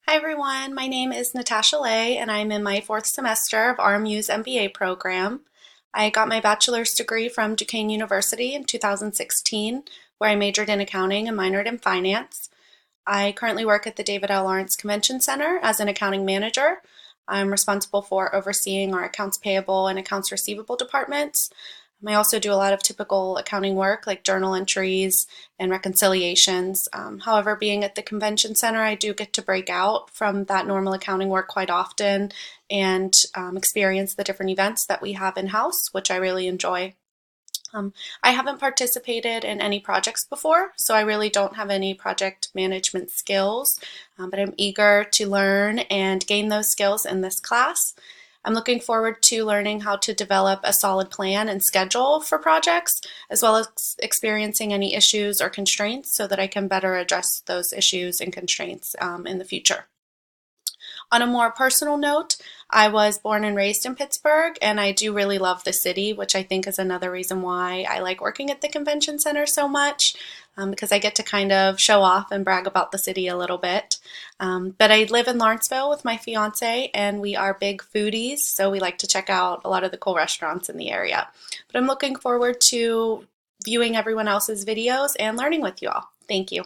Hi everyone, my name is Natasha Lay and I'm in my fourth semester of RMU's MBA program. I got my bachelor's degree from Duquesne University in 2016, where I majored in accounting and minored in finance. I currently work at the David L. Lawrence Convention Center as an accounting manager. I'm responsible for overseeing our accounts payable and accounts receivable departments. I also do a lot of typical accounting work like journal entries and reconciliations. However, being at the convention center, I do get to break out from that normal accounting work quite often and experience the different events that we have in-house, which I really enjoy. I haven't participated in any projects before, so I really don't have any project management skills, but I'm eager to learn and gain those skills in this class. I'm looking forward to learning how to develop a solid plan and schedule for projects, as well as experiencing any issues or constraints so that I can better address those issues and constraints in the future. On a more personal note, I was born and raised in Pittsburgh, and I do really love the city, which I think is another reason why I like working at the convention center so much, because I get to kind of show off and brag about the city a little bit. But I live in Lawrenceville with my fiance, and we are big foodies, so we like to check out a lot of the cool restaurants in the area. But I'm looking forward to viewing everyone else's videos and learning with you all. Thank you.